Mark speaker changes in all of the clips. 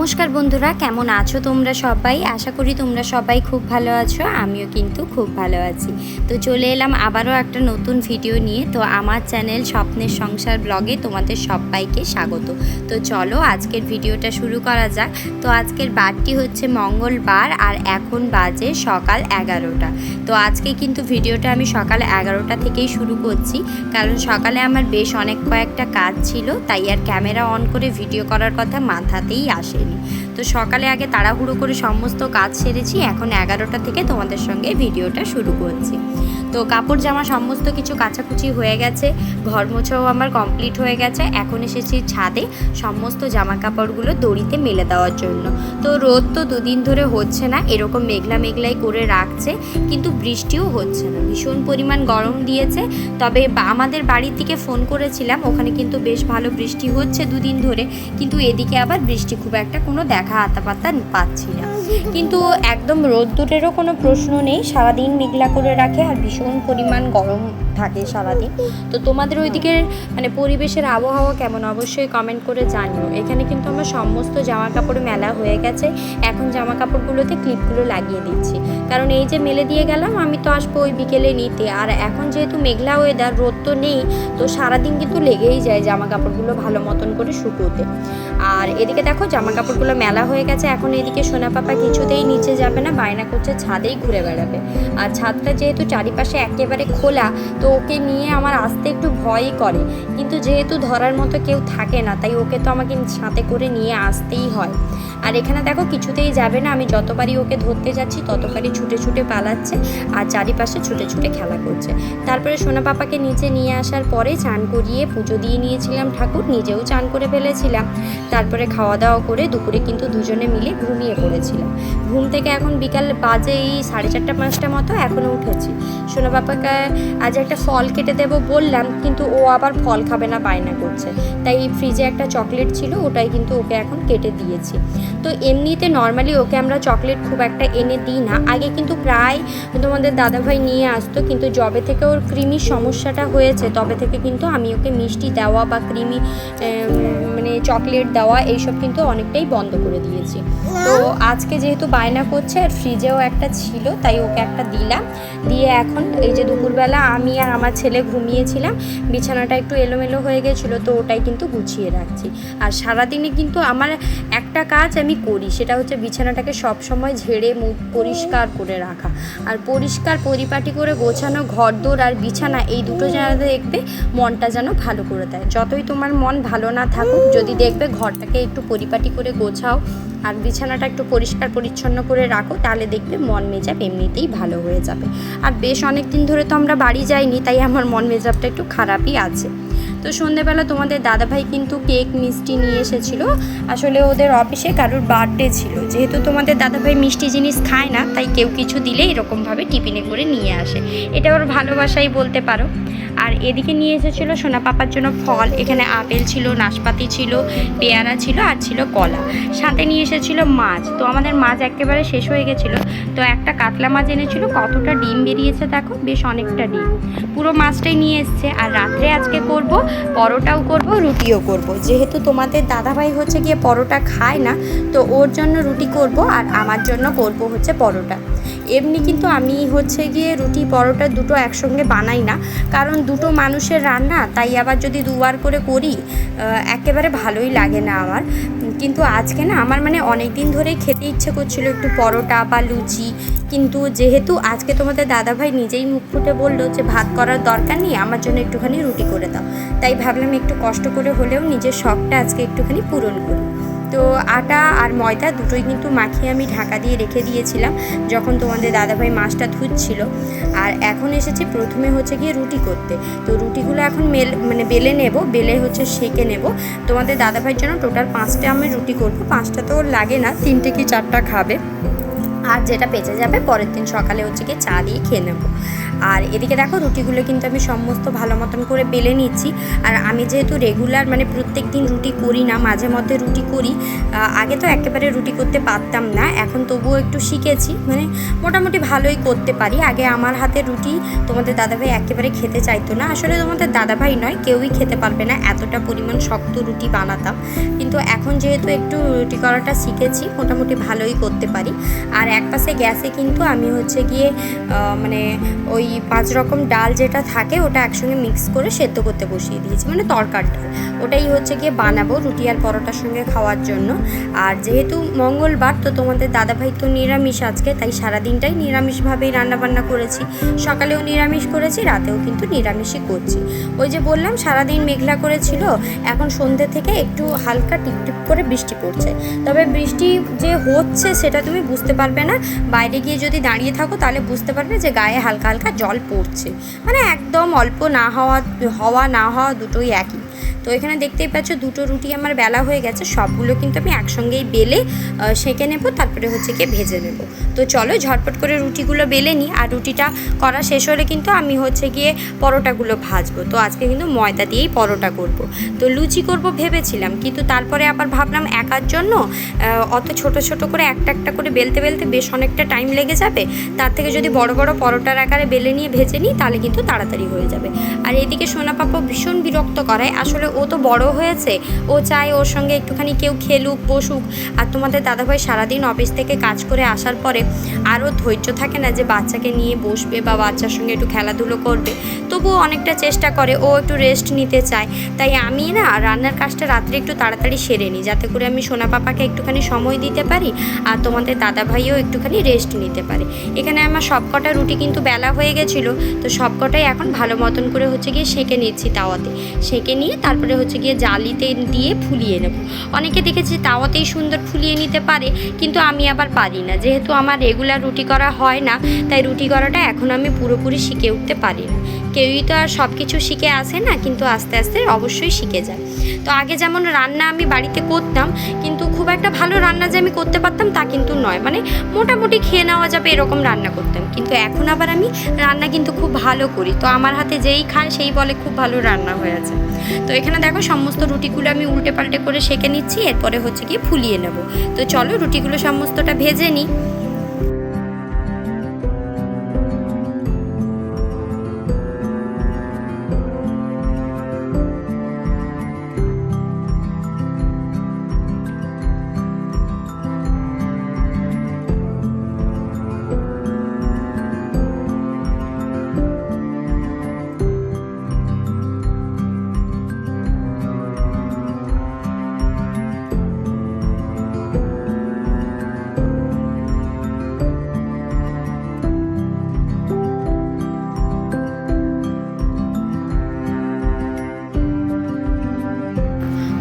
Speaker 1: নমস্কার বন্ধুরা, কেমন আছো তোমরা সবাই? আশা করি তোমরা সবাই খুব ভালো আছো। আমিও কিন্তু খুব ভালো আছি। তো চলে এলাম আবারও একটা নতুন ভিডিও নিয়ে। তো আমার চ্যানেল স্বপ্নের সংসার ব্লগে তোমাদের সবাইকে স্বাগত। তো চলো আজকের ভিডিওটা শুরু করা যাক। তো আজকের বারটি হচ্ছে মঙ্গলবার আর এখন বাজে সকাল 11টা। তো আজকে কিন্তু ভিডিওটা আমি সকাল 11টা থেকেই শুরু করছি, কারণ সকালে আমার বেশ অনেক কয়েকটা কাজ ছিল, তাই আর ক্যামেরা অন করে ভিডিও করার কথা মাথাতেই আসেনি। তো সকালে আগে তাড়াহুড়ো করে সমস্ত কাজ সেরেছি, এখন 11টা থেকে তোমাদের সঙ্গে ভিডিওটা শুরু করছি। তো কাপড় জামা সমস্ত কিছু কাচাকুচি হয়ে গেছে, ঘর মোছাও আমার কমপ্লিট হয়ে গেছে। এখন এসেছি ছাদে সমস্ত জামা কাপড়গুলো দড়িতে মেলে দেওয়ার জন্য। তো রোদ তো দুদিন ধরে হচ্ছে না, এরকম মেঘলা মেঘলাই করে রাখছে, কিন্তু বৃষ্টিও হচ্ছে না। ভীষণ পরিমাণ গরম দিয়েছে। তবে আমাদের বাড়ির দিকে ফোন করেছিলাম, ওখানে কিন্তু বেশ ভালো বৃষ্টি হচ্ছে দুদিন ধরে, কিন্তু এদিকে আবার বৃষ্টি খুব একটা কোনো দেখা আতাপাতা পাচ্ছি না। কিন্তু একদম রোদ্দুরেরও কোনো প্রশ্ন নেই, সারাদিন মেঘলা করে রাখে আর ভীষণ পরিমাণ গরম থাকে সারাদিন। তো তোমাদের ওইদিকে মানে পরিবেশের আবহাওয়া কেমন অবশ্যই কমেন্ট করে জানিও। এখানে কিন্তু আমার সমস্ত জামা কাপড় মেলা হয়ে গেছে, এখন জামা কাপড়গুলোতে ক্লিপগুলো লাগিয়ে দিচ্ছি, কারণ এই যে মেলে দিয়ে গেলাম আমি তো আসবো ওই বিকেলে নিতে। আর এখন যেহেতু মেঘলা ওয়েদার, রোদ তো নেই, তো সারাদিন কিন্তু লেগেই যায় জামা কাপড়গুলো ভালো মতন করে শুকোতে। আর এদিকে দেখো জামা কাপড়গুলো মেলা হয়ে গেছে। এখন এদিকে সোনা পাপা কিছুতেই নিচে যাবে না, বায়না করছে ছাদেই ঘুরে বেড়াবে। আর ছাদটা যেহেতু চারিপাশে একেবারে খোলা, তো ওকে নিয়ে আমার আসতে একটু ভয়ই করে, কিন্তু যেহেতু ধরার মতো কেউ থাকে না, তাই ওকে তো আমাকে সাথে করে নিয়ে আসতেই হয়। আর এখানে দেখো কিছুতেই যাবে না, আমি যতবারই ওকে ধরতে যাচ্ছি ততবারই ছুটে ছুটে পালাচ্ছে আর চারিপাশে ছুটে ছুটে খেলা করছে। তারপরে সোনা পাপাকে নিচে নিয়ে আসার পরে চান করিয়ে পুজো দিয়ে নিয়েছিলাম ঠাকুর, নিজেও চান করে ফেলেছিলাম। তারপরে খাওয়া দাওয়া করে দুপুরে কিন্তু দুজনে মিলে ঘুমিয়ে পড়েছিলাম। ঘুম থেকে এখন বিকাল বাজে এই 4:30-5টা মতো, এখনও উঠেছি। সোনা পাপাকে আজ একটা ফল কেটে দেবো বললাম, কিন্তু ও আবার ফল খাবে না, বায়না করছে। তাই ফ্রিজে একটা চকলেট ছিল, ওটাই কিন্তু ওকে এখন কেটে দিয়েছি। তো এমনিতে নর্মালি ওকে আমরা চকলেট খুব একটা এনে দিই না, আগে কিন্তু প্রায় তোমাদের দাদাভাই নিয়ে আসতো, কিন্তু যবে থেকে ওর কৃমির সমস্যাটা হয়েছে তবে থেকে কিন্তু আমি ওকে মিষ্টি দেওয়া বা কৃমি মানে চকলেট দেওয়া এইসব কিন্তু অনেকটাই বন্ধ করে দিয়েছি। তো আজকে যেহেতু বায়না করছে আর ফ্রিজেও একটা ছিল, তাই ওকে একটা দিলাম। দিয়ে এখন এই যে দুপুরবেলা আমি আর আমার ছেলে ঘুমিয়েছিলাম, বিছানাটা একটু এলোমেলো হয়ে গেছিলো, তো ওটাই কিন্তু গুছিয়ে রাখছি। আর সারাদিনে কিন্তু আমার একটা কাজ আমি করি, সেটা হচ্ছে বিছানাটাকে সব সময় ঝেড়ে পরিষ্কার করে রাখা। আর পরিষ্কার পরিপাটি করে গোছানো ঘরদোর আর বিছানা, এই দুটো জায়গাতে দেখবে মনটা যেন ভালো করে দেয়। যতই তোমার মন ভালো না থাকুক, যদি দেখবে ঘরটাকে একটু পরিপাটি করে গোছাও আর বিছানাটা একটু পরিষ্কার পরিচ্ছন্ন করে রাখো, তাহলে দেখবে মন মেজাব এমনিতেই ভালো হয়ে যাবে। আর বেশ অনেক দিন ধরে তো আমরা বাড়ি যাইনি, তাই আমার মন মেজাবটা একটু খারাপই আছে। তো সন্ধ্যেবেলা তোমাদের দাদাভাই কিন্তু কেক মিষ্টি নিয়ে এসেছিলো। আসলে ওদের অফিসে কারোর বার্থডে ছিল, যেহেতু তোমাদের দাদাভাই মিষ্টি জিনিস খায় না, তাই কেউ কিছু দিলে এরকমভাবে টিফিনে করে নিয়ে আসে, এটা ওর ভালোবাসাই বলতে পারো। আর এদিকে নিয়ে এসেছিলো সোনা পাপার জন্য ফল, এখানে আপেল ছিল, নাশপাতি ছিল, পেয়ারা ছিল আর ছিল কলা। সাথে নিয়ে এসেছিলো মাছ। তো আমাদের মাছ একেবারে শেষ হয়ে গেছিলো, তো একটা কাতলা মাছ এনেছিল। কতটা ডিম বেরিয়েছে দেখো, বেশ অনেকটা ডিম, পুরো মাছটাই নিয়ে এসছে। আর রাত্রে আজকে করব পরোটাও করব, রুটিও করব। যেহেতু তোমাদের দাদাভাই হচ্ছে গিয়ে পরোটা খায় না, তো ওর জন্য রুটি করব আর আমার জন্য করব হচ্ছে পরোটা। এমনি কিন্তু আমি হচ্ছে গিয়ে রুটি পরোটা দুটো একসঙ্গে বানাই না, কারণ দুটো মানুষের রান্না, তাই আবার যদি দুবার করে করি একেবারে ভালোই লাগে না আমার। কিন্তু আজকে না আমার মানে অনেক দিন ধরেই খেতে ইচ্ছে করছিল একটু পরোটা বা লুচি, কিন্তু যেহেতু আজকে তোমাদের দাদাভাই নিজেই মুখ ফুটে বললো যে ভাত করার দরকার নেই, আমার জন্য একটুখানি রুটি করে দাও, তাই ভাবলাম একটু কষ্ট করে হলেও নিজের শখটা আজকে একটুখানি পূরণ করি। তো আটা আর ময়দা দুটোই কিন্তু মাখিয়ে আমি ঢাকা দিয়ে রেখে দিয়েছিলাম যখন তোমাদের দাদাভাই মাছটা ধুচ্ছিল। আর এখন এসেছি প্রথমে হচ্ছে গিয়ে রুটি করতে। তো রুটিগুলো এখন বেলে নেব, বেলে হচ্ছে সেঁকে নেব। তোমাদের দাদাভাইয়ের জন্য টোটাল 5টা আমি রুটি করব, 5টা তো লাগে না, 3টে কি 4টা খাবে। আর যেটা বেঁচে যাবে পরের দিন সকালে হচ্ছে গিয়ে চা দিয়ে খেয়ে নেবো। আর এদিকে দেখো রুটিগুলো কিন্তু আমি সমস্ত ভালো মতন করে বেলে নিচ্ছি। আর আমি যেহেতু রেগুলার মানে প্রত্যেক দিন রুটি করি না, মাঝে মধ্যে রুটি করি। আগে তো একেবারে রুটি করতে পারতাম না, এখন তবুও একটু শিখেছি, মানে মোটামুটি ভালোই করতে পারি। আগে আমার হাতের রুটি তোমাদের দাদাভাই একেবারে খেতে চাইতো না, আসলে তোমাদের দাদাভাই নয় কেউই খেতে পারবে না, এতটা পরিমাণ শক্ত রুটি বানাতাম। কিন্তু এখন যেহেতু একটু রুটি করাটা শিখেছি, মোটামুটি ভালোই করতে পারি। আর এক পাশে গ্যাসে কিন্তু আমি হচ্ছে গিয়ে মানে ওই 5 রকম ডাল যেটা থাকে ওটা একসঙ্গে মিক্স করে সেদ্ধ করতে বসিয়ে দিয়েছি, মানে তরকার ডাল। ওটাই হচ্ছে গিয়ে বানাবো রুটি আর পরোটার সঙ্গে খাওয়ার জন্য। আর যেহেতু মঙ্গলবার, তো তোমাদের দাদাভাই তো নিরামিষ আজকে, তাই সারাদিনটাই নিরামিষভাবেই রান্নাবান্না করেছি। সকালেও নিরামিষ করেছি, রাতেও কিন্তু নিরামিষই করছি। ওই যে বললাম সারাদিন মেঘলা করেছিল, এখন সন্ধ্যে থেকে একটু হালকা টিপটিপ করে বৃষ্টি পড়ছে। তবে বৃষ্টি যে হচ্ছে সেটা তুমি বুঝতে পারবে না, বাইরে গিয়ে যদি দাঁড়িয়ে থাকো তাহলে বুঝতে পারবে যে গায়ে হালকা হালকা জল পড়ছে, মানে একদম অল্প না হওয়া না হওয়া দুটোই একই। তো এখানে দেখতেই পাচ্ছ দুটো রুটি আমার বেলা হয়ে গেছে, সবগুলো কিন্তু আমি একসঙ্গেই বেলে সেঁকে নেব, তারপরে হচ্ছে গিয়ে ভেজে নেব। তো চলো ঝটপট করে রুটিগুলো বেলে নিই। আর রুটিটা করা শেষ হলে কিন্তু আমি হচ্ছে গিয়ে পরোটাগুলো ভাজবো। তো আজকে কিন্তু ময়দা দিয়েই পরোটা করব। তো লুচি করব ভেবেছিলাম, কিন্তু তারপরে আবার ভাবলাম একার জন্য অত ছোট ছোট করে একটা একটা করে বেলতে বেলতে বেশ অনেকটা টাইম লেগে যাবে, তার থেকে যদি বড় বড় পরোটার আকারে বেলে নিয়ে ভেজে নিই তাহলে কিন্তু তাড়াতাড়ি হয়ে যাবে। আর এদিকে সোনা পাপা ভীষণ বিরক্ত করায়, আসলে ও তো বড় হয়েছে, ও চায় ওর সঙ্গে একটুখানি কেউ খেলুক বসুক। আর তোমাদের দাদাভাই সারাদিন অফিস থেকে কাজ করে আসার পরে আরও ধৈর্য থাকে না যে বাচ্চাকে নিয়ে বসবে বা বাচ্চার সঙ্গে একটু খেলাধুলো করবে, তবুও অনেকটা চেষ্টা করে, ও একটু রেস্ট নিতে চায়। তাই আমি না রান্নার কাজটা রাত্রে একটু তাড়াতাড়ি সেরে নিই, যাতে করে আমি সোনা পাপাকে একটুখানি সময় দিতে পারি আর তোমাদের দাদাভাইও একটুখানি রেস্ট নিতে পারে। এখানে আমার সবকটা রুটি কিন্তু বেলা হয়ে গেছিলো, তো সবকটাই এখন ভালো মতন করে হচ্ছে গিয়ে সেঁকে নিচ্ছি তাওয়াতে। সেঁকে নিয়ে তারপরে হচ্ছে গিয়ে জালিতে দিয়ে ফুলিয়ে নেব। অনেকে দেখেছি তাওয়াতেই সুন্দর ফুলিয়ে নিতে পারে, কিন্তু আমি আবার পারি না, যেহেতু আমার রেগুলার রুটি করা হয় না, তাই রুটি করাটা এখন আমি পুরোপুরি শিখে উঠতে পারি না। কেউই তো আর সব কিছু শিখে আসে না, কিন্তু আস্তে আস্তে অবশ্যই শিখে যায়। তো আগে যেমন রান্না আমি বাড়িতে করতাম, কিন্তু খুব একটা ভালো রান্না যে আমি করতে পারতাম তা কিন্তু নয়, মানে মোটামুটি খেয়ে নেওয়া যাবে এরকম রান্না করতাম। কিন্তু এখন আবার আমি রান্না কিন্তু খুব ভালো করি, তো আমার হাতে যেই খায় সেই বলে খুব ভালো রান্না হয়েছে। তো এখানে দেখো সমস্ত রুটিগুলো আমি উল্টে পাল্টে করে সেঁকে নিচ্ছি, এরপরে হচ্ছে গিয়ে ফুলিয়ে নেব। তো চলো রুটিগুলো সমস্তটা ভেজে নিই।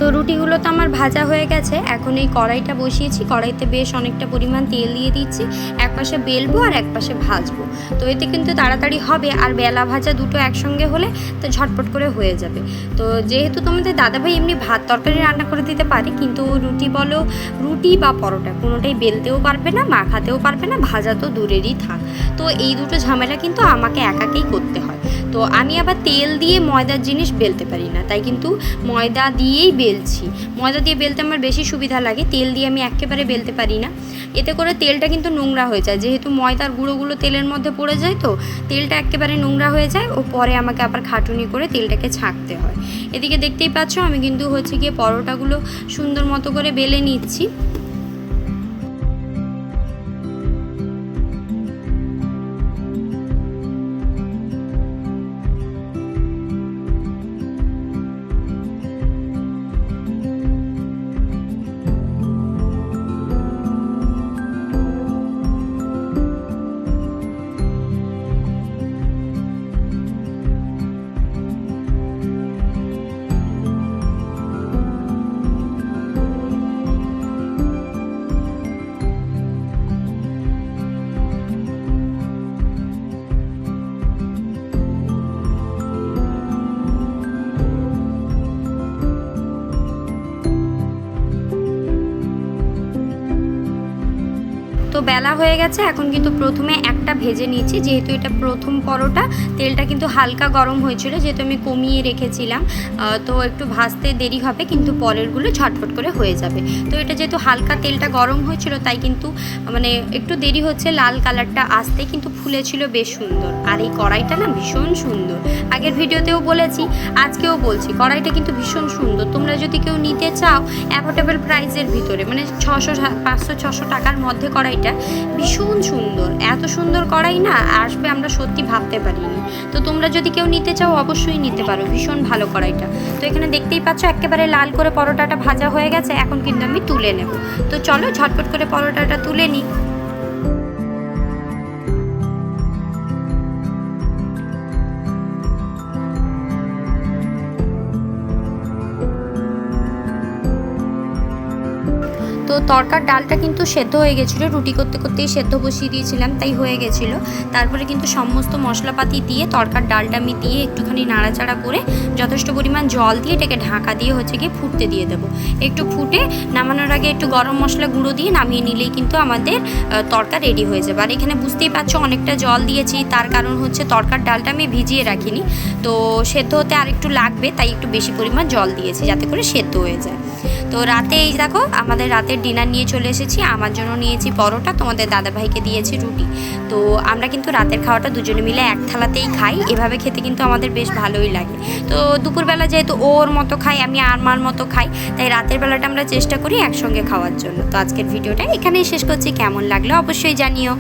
Speaker 1: তো রুটিগুলো তো আমার ভাজা হয়ে গেছে, এখন এই কড়াইটা বসিয়েছি, কড়াইতে বেশ অনেকটা পরিমাণ তেল দিয়ে দিচ্ছি। এক পাশে বেলবো আর এক পাশে ভাজবো, তো এতে কিন্তু তাড়াতাড়ি হবে, আর বেলা ভাজা দুটো একসঙ্গে হলে তো ঝটপট করে হয়ে যাবে। তো যেহেতু তোমাদের দাদাভাই এমনি ভাত তরকারি রান্না করে দিতে পারে, কিন্তু রুটি বলো রুটি বা পরোটা কোনোটাই বেলতেও পারবে না, মাখাতেও পারবে না, ভাজা তো দূরেরই থাক। তো এই দুটো ঝামেলা কিন্তু আমাকে একাকেই করতে হয়। তো আমি আবার তেল দিয়ে ময়দার জিনিস বেলতে পারি না, তাই কিন্তু ময়দা দিয়েই বেলছি। ময়দা দিয়ে বেলতে আমার বেশি সুবিধা লাগে, তেল দিয়ে আমি একেবারে বেলতে পারি না। এতে করে তেলটা কিন্তু নোংরা হয়ে যায়, যেহেতু ময়দার গুঁড়োগুলো তেলের মধ্যে পড়ে যায়, তো তেলটা একেবারে নোংরা হয়ে যায়, ও পরে আমাকে আবার খাটুনি করে তেলটাকে ছাঁকতে হয়। এদিকে দেখতেই পাচ্ছ আমি কিন্তু হচ্ছে গিয়ে পরোটাগুলো সুন্দর মতো করে বেলে নিচ্ছি। বেলা হয়ে গেছে, এখন কিন্তু প্রথমে একটা ভেজে নিয়েছি, যেহেতু এটা প্রথম পরোটা। তেলটা কিন্তু হালকা গরম হয়েছিল, যেহেতু আমি কমিয়ে রেখেছিলাম, তো একটু ভাজতে দেরি হবে, কিন্তু পরেরগুলো ঝটফট করে হয়ে যাবে। তো এটা যেহেতু হালকা তেলটা গরম হয়েছিল, তাই কিন্তু মানে একটু দেরি হচ্ছে লাল কালারটা আসতে, কিন্তু ফুলেছিল বেশ সুন্দর। আর এই কড়াইটা না ভীষণ সুন্দর, আগের ভিডিওতেও বলেছি, আজকেও বলছি, কড়াইটা কিন্তু ভীষণ সুন্দর। তোমরা যদি কেউ নিতে চাও অ্যাফোর্ডেবল প্রাইসের ভিতরে, মানে 500-600 টাকার মধ্যে কড়াইটা ভীষণ সুন্দর। এত সুন্দর কড়াই না আসবে আমরা সত্যি ভাবতে পারিনি। তো তোমরা যদি কেউ নিতে চাও অবশ্যই নিতে পারো, ভীষণ ভালো কড়াইটা। তো এখানে দেখতেই পাচ্ছ একেবারে লাল করে পরোটাটা ভাজা হয়ে গেছে, এখন কিন্তু আমি তুলে নেব। তো চলো ঝটপট করে পরোটাটা তুলে নিই। তো তরকার ডালটা কিন্তু সেদ্ধ হয়ে গেছিলো, রুটি করতে করতেই সেদ্ধ বসিয়ে দিয়েছিলাম, তাই হয়ে গেছিলো। তারপরে কিন্তু সমস্ত মশলাপাতি দিয়ে তরকার ডালটা আমি দিয়ে একটুখানি নাড়াচাড়া করে যথেষ্ট পরিমাণ জল দিয়ে এটাকে ঢাকা দিয়ে হচ্ছে গিয়ে ফুটতে দিয়ে দেবো। একটু ফুটে নামানোর আগে একটু গরম মশলা গুঁড়ো দিয়ে নামিয়ে নিলেই কিন্তু আমাদের তরকা রেডি হয়ে যাবে। আর এখানে বুঝতেই পারছো অনেকটা জল দিয়েছি, তার কারণ হচ্ছে তরকার ডালটা আমি ভিজিয়ে রাখিনি, তো সেদ্ধ হতে আর একটু লাগবে, তাই একটু বেশি পরিমাণ জল দিয়েছি যাতে করে সেদ্ধ হয়ে যায়। তো রাতে এই দেখো আমাদের রাতের ডিনার নিয়ে চলে এসেছি। আমার জন্য নিয়েছি পরোটা, তোমাদের দাদাভাইকে দিয়েছি রুটি। তো আমরা কিন্তু রাতের খাওয়াটা দুজনে মিলে এক থালাতেই খাই, এভাবে খেতে কিন্তু আমাদের বেশ ভালোই লাগে। তো দুপুরবেলা যেহেতু ওর মতো খাই, আমি আমার মতো খাই, তাই রাতের বেলাটা আমরা চেষ্টা করি একসঙ্গে খাওয়ার জন্য। তো আজকের ভিডিওটা এখানেই শেষ করছি, কেমন লাগলো অবশ্যই জানিও।